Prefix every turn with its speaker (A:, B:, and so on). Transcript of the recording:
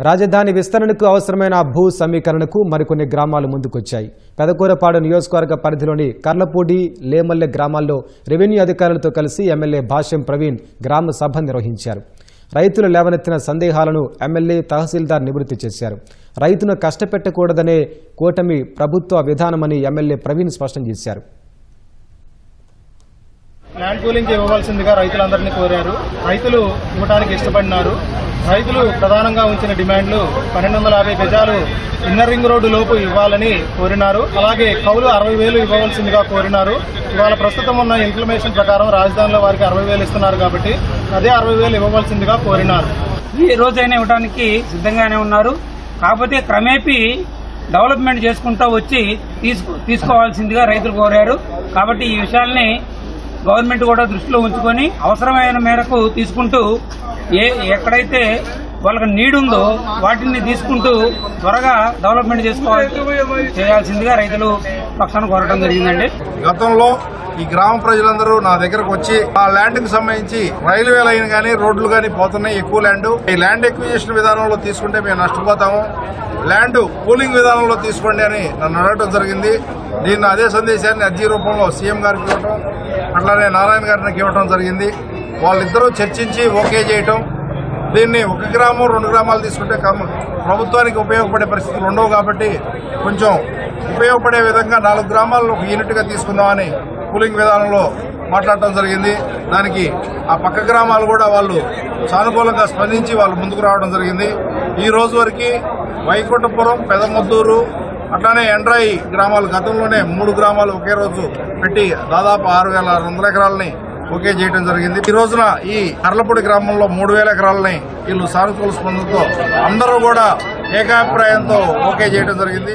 A: రాజధాని విస్తరణకు అవసరమైన భూ సమీకరణకు మరికొన్ని గ్రామాలు ముందుకొచ్చాయి. పెదకూరపాడు నియోజకవర్గ పరిధిలోని కర్లపూడి, లేమల్లె గ్రామాల్లో రెవెన్యూ అధికారులతో కలిసి ఎమ్మెల్యే భాష్యం ప్రవీణ్ గ్రామ సభ నిర్వహించారు. రైతులు లేవనెత్తిన సందేహాలను ఎమ్మెల్యే తహసీల్దార్ నివృత్తి చేశారు. రైతును కష్టపెట్టకూడదనే కూటమి ప్రభుత్వ విధానమని ఎమ్మెల్యే ప్రవీణ్ స్పష్టం చేశారు.
B: ల్యాండ్ పూలింగ్ ఇవ్వవలసిందిగా రైతులందరినీ కోరారు. రైతులు ఇవ్వడానికి ఇష్టపడినారు. రైతులు ప్రధానంగా ఉంచిన డిమాండ్లు 1250 గజాలు ఇన్నర్ రింగ్ రోడ్డు లోపు ఇవ్వాలని కోరినారు. అలాగే కౌలు 60,000 ఇవ్వవలసిందిగా కోరినారు. ఇవాళ ప్రస్తుతం ఉన్న ఇన్ఫర్మేషన్ ప్రకారం రాజధానిలో వారికి 60,000 ఇస్తున్నారు కాబట్టి అదే 60,000 ఇవ్వవలసిందిగా కోరినారు.
C: ఈ రోజైనా ఇవ్వడానికి సిద్ధంగానే ఉన్నారు. కాకపోతే క్రమేపీ డెవలప్మెంట్ చేసుకుంటూ వచ్చి తీసుకోవాల్సిందిగా రైతులు కోరారు. కాబట్టి ఈ విషయాల్ని గవర్నమెంట్ కూడా దృష్టిలో ఉంచుకొని అవసరమైన మేరకు తీసుకుంటూ ఎక్కడైతే వాళ్ళకి నీడ్ ఉందో వాటిని తీసుకుంటూ త్వరగా డెవలప్మెంట్ చేయాల్సిందిగా రైతులు పక్షాన కోరడం జరిగిందండి.
D: గతంలో ఈ గ్రామ ప్రజలందరూ నా దగ్గరకు వచ్చి ఆ ల్యాండ్ కి సంబంధించి రైల్వే లైన్ గానీ రోడ్లు గానీ పోతున్నాయి, ఎక్కువ ల్యాండ్. ఈ ల్యాండ్ ఎక్విజిషన్ విధానంలో తీసుకుంటే మేము నష్టపోతాము, ల్యాండ్ పూలింగ్ విధానంలో తీసుకోండి అని నన్ను అడగడం జరిగింది. దీన్ని అదే సందేశాన్ని అర్జీ రూపంలో సీఎం గారికి ఇవ్వటం, అట్లానే నారాయణ గారికి ఇవ్వటం జరిగింది. వాళ్ళిద్దరూ చర్చించి ఓకే చేయటం. దీన్ని 1 గ్రామం 2 గ్రామాలు తీసుకుంటే ప్రభుత్వానికి ఉపయోగపడే పరిస్థితులు ఉండవు కాబట్టి కొంచెం ఉపయోగపడే విధంగా 4 గ్రామాలను ఒక యూనిట్గా తీసుకుందామని పూలింగ్ విధానంలో మాట్లాడటం జరిగింది. దానికి ఆ పక్క గ్రామాలు కూడా వాళ్ళు సానుకూలంగా స్పందించి వాళ్ళు ముందుకు రావడం జరిగింది. ఈ రోజు వరకు వైకుంఠపురం, పెదమద్దూరు, అట్లానే ఎండ్రాయి గ్రామాలు గతంలోనే 3 గ్రామాలు ఒకే రోజు పెట్టి దాదాపు 6,600 ఎకరాలని ఓకే చేయడం జరిగింది. ఈ రోజున ఈ కర్లపూడి గ్రామంలో 3,000 ఎకరాలని వీళ్ళు సానుకూల స్పందనతో అందరూ కూడా ఏకాభిప్రాయంతో ఓకే చేయడం జరిగింది.